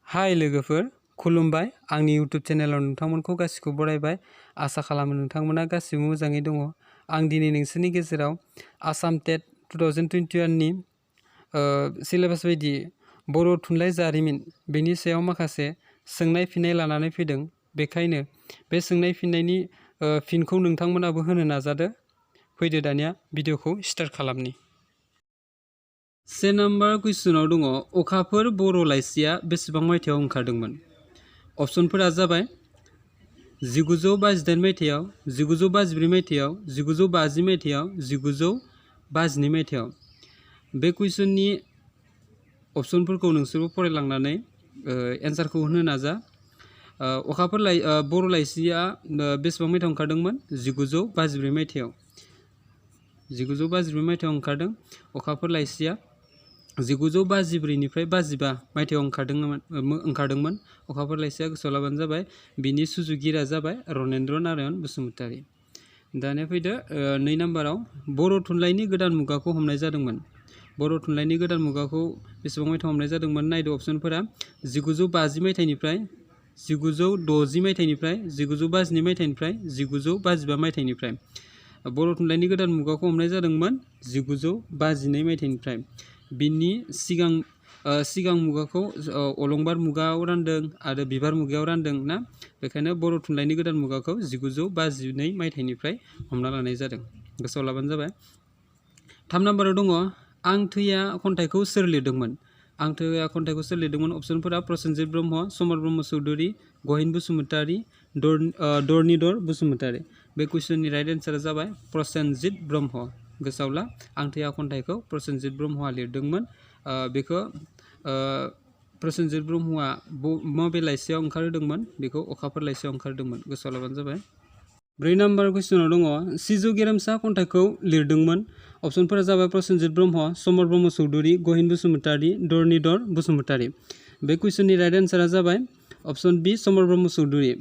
हाय लोगोफोर, खुलुमबाय। आंनि YouTube चेनेलाव नोंथांमोनखौ गासिखौबो बरायबाय। आसा खालामो नोंथांमोना गासिबो मोजाङै दङ। आं दिनै नोंसोरनि गेजेराव आसाम टेट 2021 नि सिलेबास बायदि बर' थुनलाइ जारिमिन बेनि सायाव माखासे सोंनाय फिननाय लानानै फैदों। बेखायनो बे सोंनाय फिननायनि फिनखौ नोंथांमोनाबो होनो नाजादो। फैदो दानिया भिडिअखौ स्टार्ट खालामनि। से नाम्बार कुइसनाव दङ अखाफोर बर' लाइसिया बेसेबां मायथाइयाव ओंखारदोंमोन? अपसनफोरा जाबाय 1928 मायथाइयाव, 1954 मायथाइयाव, 1950 मायथाइयाव, 1952 मायथाइयाव। बे कुइसननि अपसनफोरखौ नोंसोरबो फरायलांनानै एन्सारखौ होनो नाजा। अखाफोर बर' लाइसिया बेसेबां मायथाइयाव ओंखारदोंमोन? 1954 मायथाइयाव। 1954 मायथाइयाव ओंखारदों अखाफोर लाइसिया। 1954 निफ्राय 55 मायथाइयाव ओंखारदोंमोन अखाफोर लाइसिया। गोसोआव लाबानो जाबाय। बिनि सुजुगिरिया जाबाय रनेन्द्र नारायण बसुमतारी। दानिया फैदो 2 नाम्बाराव बर' थुनलाइनि गोदान मुगाखौ हमनाय जादोंमोन। बर' थुनलाइनि गोदान मुगाखौ बेसेबां मायथाइयाव हमनाय जादोंमोन? नायदो अपसनफोरा 1950 मायथाइनिफ्राय, 1960 मायथाइनिफ्राय, 1952 मायथाइनिफ्राय, 1952 मायथाइनिफ्राय। बर' थुनलाइनि गोदान मुगाखौ हमनाय जादोंमोन 1952 मायथाइनिफ्राय। बिनि सिगां मुगाखौ अलंबार मुगायाव रानदों आरो बिबार मुगायाव रानदों ना। बेखायनो बर' थुनलाइनि गोदान मुगाखौ 1952 मायथाइनिफ्राय हमना लानाय जादों। गोसोआव लाबानो जाबाय। 3 नाम्बाराव दङ आं थैया खन्थाइखौ सोर लिरदोंमोन? आं थैया खन्थाइखौ सोर लिरदोंमोन? अपसनफोरा प्रसेनजित ब्रह्म, समर ब्रह्म चौधुरी, गहिन बसुमतारी, धरनीधर बसुमतारी। बे कुइसननि राइट एन्सारा जाबाय प्रसेनजित ब्रह्म। गोसोआव ला, आं थैया खन्थाइखौ प्रसेनजित ब्रह्मआ लिरदोंमोन। बेखौ प्रसेनजित ब्रह्मआ मबे लाइसियाव ओंखारहोदोंमोन? बेखौ अखाफोर लाइसियाव ओंखारदोंमोन। गोसोआव लाबानो जाबाय। 4 नाम्बार कुइसनाव दङ सिजौ गेरेमसा खन्थाइखौ लिरदोंमोन। अपसनफोरा जाबाय प्रसेनजित ब्रह्म, समर ब्रह्म चौधुरी, गहिन बसुमतारी, धरनीधर बसुमतारी। बे कुइसननि राइट एन्सारा जाबाय अपसन बि, समर ब्रह्म चौधुरी।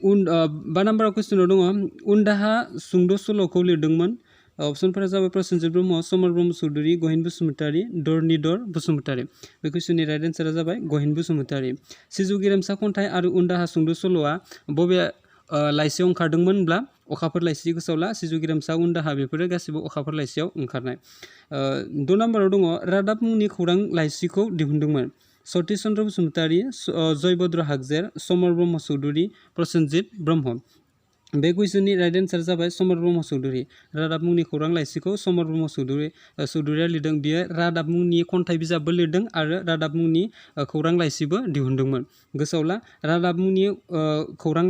5 नाम्बार कुइसनाव दङ उनदाहा सुंद' सल'खौ लिरदोंमोन। अपसनफोरा जाबाय प्रसेनजित ब्रह्म, समर ब्रह्म चौधुरी, गहिन बसुमतारी, धरनीधर बसुमतारी। बे कुइसननि राइट एन्सारा जाबाय गहिन बसुमतारी। सिजौ गेरेमसा खन्थाइ आरो उनदाहा सुंद' सल'आ बबे लाइसियाव ओंखारदोंमोनब्ला अखाफोर लाइसि। गोसोआव ला, सिजौ गेरेमसा, उनदाहा बेफोरो गासिबो अखाफोर लाइसियाव ओंखारनाय। 6 नाम्बाराव दङ रादाब मुंनि खौरां लाइसिखौ दिहुनदोंमोन। सतिश चन्द्र बसुमतारी, जयभद्र हागजेर, समर ब्रह्म चौधुरी, प्रसेनजित ब्रह्म। बे कुइसननि राइट एन्सार जाबाय समर ब्रह्म चौधुरी। रादाब मुंनि खौरां लाइसिखौ समर ब्रह्म चौधुरीया लिरदों। बियो रादाब मुंनि खन्थाइ बिजाबबो लिरदों आरो रादाब मुंनि खौरां लाइसिबो दिहुनदोंमोन। गोसोआव ला, रादाब मुंनि खौरां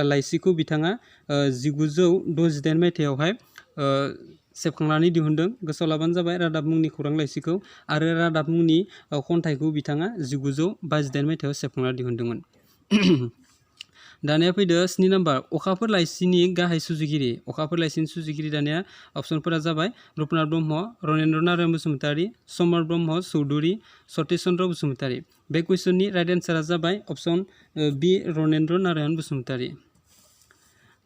लाइसिखौ बिथाङा 1968 मायथाइयावहाय सेबखांनानै दिहुनदों। गोसोआव लाबानो जाबाय रादाब मुंनि खौरां लाइसिखौ। आरो रादाब मुंनि खन्थाइखौ बिथाङा 1958 मायथाइयाव सेबखांनानै दिहुनदोंमोन। दानिया फैदो 7 नाम्बार अखाफोर लाइसिनि गाहाय सुजुगिरि। अखाफोर लाइसिनि सुजुगिरि दानिया अपसनफोरा जाबाय रुपनाथ ब्रह्म, रनेन्द्र नारायण बसुमतारी, समर ब्रह्म चौधुरी, सतिश चन्द्र बसुमतारी। बे कुइसननि राइट एन्सारा जाबाय अपसन बि, रनेन्द्र नारायण बसुमतारी।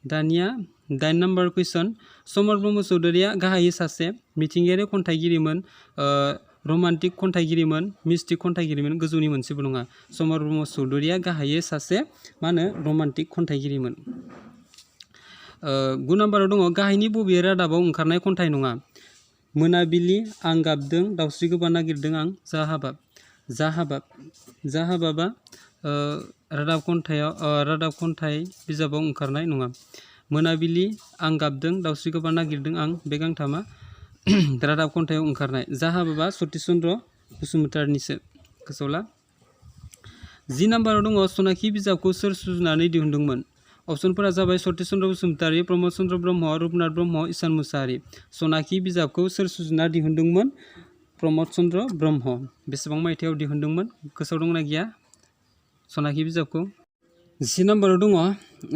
दानिया 8 नाम्बार कुइसन समर ब्रह्म चौधुरीया गाहायै सासे मिथिंगायारि खन्थाइगिरिमोन, रमान्टिक खन्थाइगिरिमोन, मिस्टिक खन्थाइगिरिमोन, गोजौनि मोनसेबो नङा। समर ब्रह्म चौधुरीया गाहायै सासे रमान्टिक खन्थाइगिरिमोन। 9 नाम्बाराव दङ गाहायनि बबे रादाबाव ओंखारनाय खन्थाइ नङा? मोनाबिलि, आं गाबदों, दाउस्रि गोबा नागिरदों आं, जाहाबाबा रादाब खन्थाइ बिजाबाव ओंखारनाय नङा। मोनाबिलि, आं गाबदों, दाउस्रि गोबा नागिरदों आं, बे गांथामा रादाब खन्थाइयाव ओंखारनाय। जाहाबाबा सतिश चन्द्र बसुमतारीनिसो। गोसोआव ला। 10 नाम्बाराव दङ सनाखि बिजाबखौ सोर सुजुनानै दिहुनदोंमोन? अपसनफोरा जाबाय सतिश चन्द्र बसुमतारी, प्रमद चन्द्र ब्रह्म, रुपनाथ ब्रह्म, ईसान मुसाहारि। सनाखि बिजाबखौ सोर सुजुना दिहुनदोंमोन? प्रमद चन्द्र ब्रह्म। बेसेबां मायथाइयाव दिहुनदोंमोन? गोसोआव दंना गैया सनाखि बिजाबखौ? 10 नाम्बाराव दङ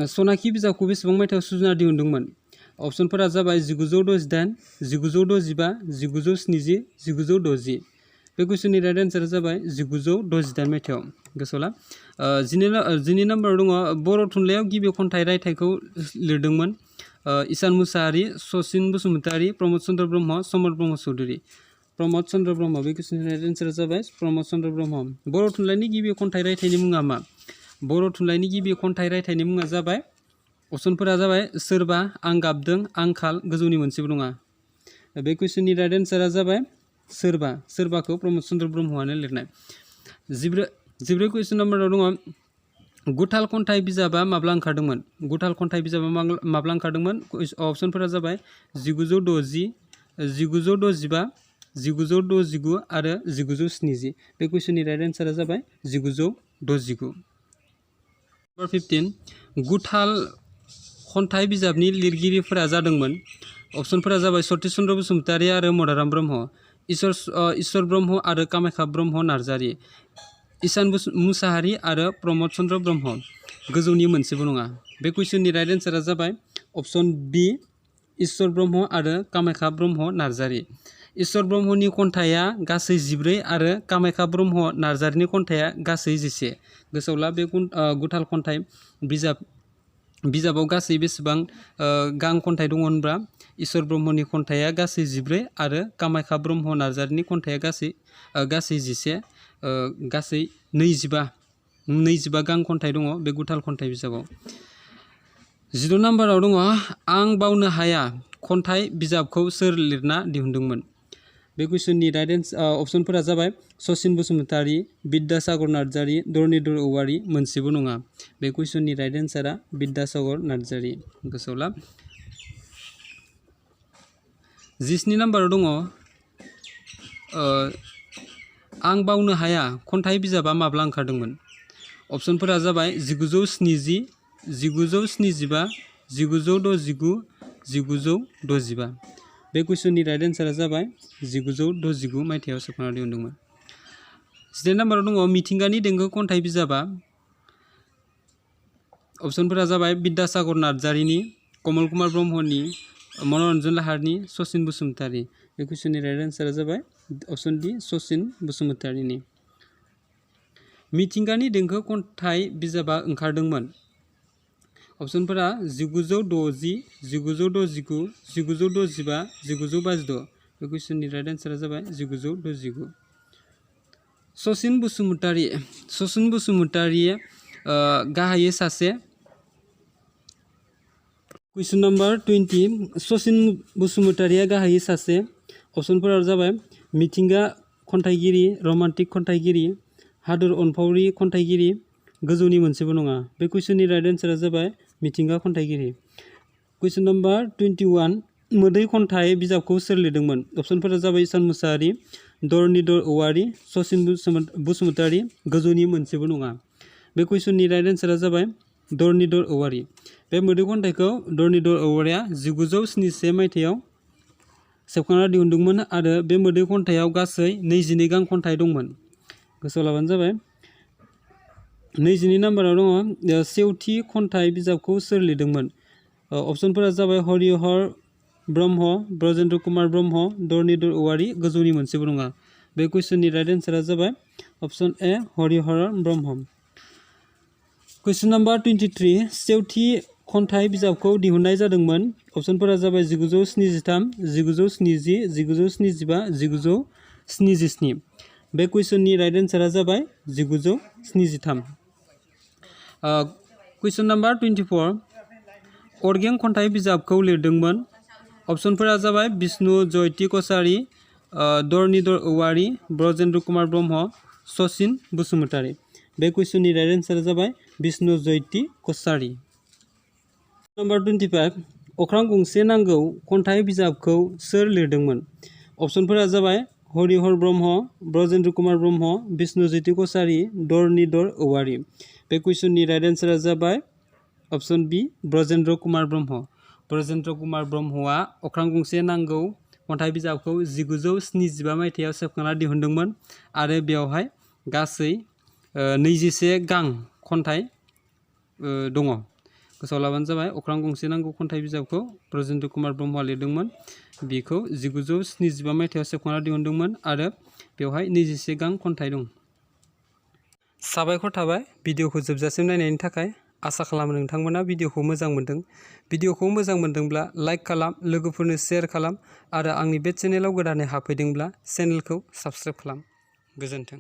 सनाखि बिजाबखौ बेसेबां मायथाइयाव सुजुना दिहुनदोंमोन? अपसनफोरा जाबाय 1968, 1965, 1970, 1960। बे कुइसननि राइट एन्सारा जाबाय 1968 मायथाइयाव। गोसोआव ला। 12 नाम्बाराव दङ बर' थुनलाइयाव गिबि खन्थाइ रायथाइखौ लिरदोंमोन। ईसान मुसाहारि, सचिन बसुमतारी, प्रमद चन्द्र ब्रह्म, समर ब्रह्म चौधुरी। प्रमद चन्द्र ब्रह्म। बे कुइसननि राइट एन्सारा जाबाय प्रमद चन्द्र ब्रह्म। बर' थुनलाइनि गिबि खन्थाइ रायथाइनि मुङा मा? बर' थुनलाइनि गिबि खन्थाइ रायथाइनि मुङा जाबाय अपसनफोरा जाबाय सोरबा, आं गाबदों, आंखाल, गोजौनि मोनसेबो नङा। बे कुइसननि राइट एन्सारा जाबाय सोरबा। सोरबाखौ प्रमद चन्द्र ब्रह्मआनो लिरनाय। 14 कुइसन नाम्बाराव दङ गुथाल खन्थाइ बिजाबा माब्ला ओंखारदोंमोन? गुथाल खन्थाइ बिजाबा माब्ला ओंखारदोंमोन? अपसनफोरा जाबाय 1960, 1965, 1969 आरो 1970। बे कुइसननि राइट एन्सारा जाबाय 1969। नम्बर 15 गुथाल खन्थाइ बिजाबनि लिरगिरिफोरा जादोंमोन। अपसनफोरा जाबाय सतिश चन्द्र बसुमतारी आरो मदाराम ब्रह्म, ईश्वर ब्रह्म आरो कामाख्या ब्रह्म नार्जारी, ईशान मुसाहारी आरो प्रमद चन्द्र ब्रह्म। गोजौनि मोनसेबो नङा। बे कुइसननि राइट एन्सारा जाबाय अपसन बी ईश्वर ब्रह्म आरो कामाख्या ब्रह्म नार्जारी। ईश्वर ब्रह्मनि खन्थाइया गासै 14 आरो कामाख्या ब्रह्म नार्जारीनि खन्थाइया गासै 11। गोसोआव ला बे गुथाल खन्थाइ बिजाबाव गासै बेसेबां गां खन्थाइ दङ होनब्ला ईश्वर ब्रह्मनि खन्थाइया गासै 14 आरो कामाख्या ब्रह्म नार्जारीनि खन्थाइया गासै 11, गासै 25 गां खन्थाइ दङ बे गुथाल खन्थाइ बिजाबाव। 16 नाम्बाराव दङ आं बावनो हाया खन्थाइ बिजाबखौ सोर लिरना दिहुनदोंमोन? बे कुइसननि राइट अपसनफोरा जाबाय सचिन बसुमतारी, बिद्यासागर नार्जारी, धरनीधर औवारी, मोनसेबो नङा। बे कुइसननि राइट एन्सारा बिद्यासागर नार्जारी। गोसोआव ला। 17 नाम्बाराव दङ आं बावनो हाया खन्थाइ बिजाबा माब्ला ओंखारदोंमोन? अपसनफोरा जाबाय 1970, 1975, 1969, 1965। बे कुइसननि राइट एन्सारा जाबाय 1969 मायथाइयाव सेबखांना दिहुनदोंमोन। 18 नाम्बाराव दङ मिथिंगानि देंखो खन्थाइ बिजाबा अपसनफोरा जाबाय बिद्यासागर नार्जारीनि, कमल कुमार ब्रह्मनि, मनरन्जन लाहारनि, सचिन बसुमतारी। बे कुइसननि राइट एन्सारा जाबाय अपसन डी सचिन बसुमतारीनि। मिथिंगानि देंखो खन्थाइ बिजाबा ओंखारदोंमोन। अपसनफोरा 1960, 1969, 1965, 1952। बे कुइसननि राइट एन्सारा जाबाय 1969। सचिन बसुमतारी गाहायै सासे। कुइसन नम्बर 20 सचिन बसुमतारीया गाहायै सासे। अपसनफोरा जाबाय मिथिंगा खन्थाइगिरि, रमान्टिक खन्थाइगिरि, हादर अनफावरि खन्थाइगिरि, गोजौनि मोनसेबो नङा। बे कुइसननि राइट एन्सारा जाबाय मिथिंगा खन्थाइगिरि। कुइसन नम्बर 21 मोदै खन्थाइ बिजाबखौ सोर लिरदोंमोन? अपसनफोरा जाबाय ईशान मुसाहारी, धरनीधर औवारी, सचिन बसुमतारी, गोजौनि मोनसेबो नङा। बे कुइसननि राइट एन्सारा जाबाय धरनीधर औवारी। बे मोदै खन्थाइखौ धरनीधर औवारीया 1971 मायथाइयाव सेबखांना दिहुनदोंमोन आरो बे मोदै खन्थाइयाव गासै 22 गां खन्थाइ दंमोन। गोसोआव लाबानो जाबाय। 22 नाम्बाराव दङ सेवथि खन्थाइ बिजाबखौ सोर लिरदोंमोन? अपसनफोरा जाबाय हरिहर ब्रह्म, ब्रजेन्द्र कुमार ब्रह्म, धरनीधर औवारी, गोजौनि मोनसेबो नङा। बे कुइसननि राइट एन्सारा जाबाय अपसन ए हरिहर ब्रह्म। कुइसन नम्बर 23 सेवथि खन्थाइ बिजाबखौ दिहुननाय जादोंमोन। अपसनफोरा जाबाय 1973, 1970, 1975, 1977। बे कुइसननि राइट एन्सारा जाबाय 1973। कुइसन नम्बर 24 अरगें खन्थाइ बिजाबखौ लिरदोंमोन। अपसनफोरा जाबाय विष्णु जयति कछारी, धरनीधर औवारी, ब्रजेन्द्र कुमार ब्रह्म, सचिन बसुमतारी। बे कुइसननि राइट एन्सारा जाबाय विष्णु जयति कछारी। नम्बर 25 अख्रां गंसे नांगौ खन्थाइ बिजाबखौ सोर लिरदोंमोन? अपसनफोरा जाबाय हरिहर ब्रह्म, ब्रजेन्द्र कुमार ब्रह्म, विष्णु जयति कछारी, धरनीधर औवारी। बे कुइसननि राइट एन्सारा जाबाय अपसन बी ब्रजेन्द्र कुमार ब्रह्म। ब्रजेन्द्र कुमार ब्रह्मआ अख्रां गंसे नांगौ खन्थाइ बिजाबखौ 1975 मायथाइयाव सेबखांना दिहुनदोंमोन आरो बेवहाय गासै 21 गां खन्थाइ दङ। गोसोआव लाबानो जाबाय अख्रां गंसे नांगौ खन्थाइ बिजाबखौ ब्रजेन्द्र कुमार ब्रह्मआ लिरदोंमोन। बेखौ 1975 मायथाइयाव सेबखांना दिहुनदोंमोन आरो बेवहाय 21 गां खन्थाइ दं। साबायखर थाबाय भिडिअखौ जोबजासिम नायनायनि थाखाय। आसा खालामो नोंथांमोना भिडिअखौ मोजां मोनदों। भिडिअखौ मोजां मोनदोंब्ला लाइक खालाम, लोगोफोरनो शेयार खालाम आरो आंनि बे चेनेलाव गोदानै हाबफैदोंब्ला चेनेलखौ साबस्क्राइब खालाम। गोजोन्थों।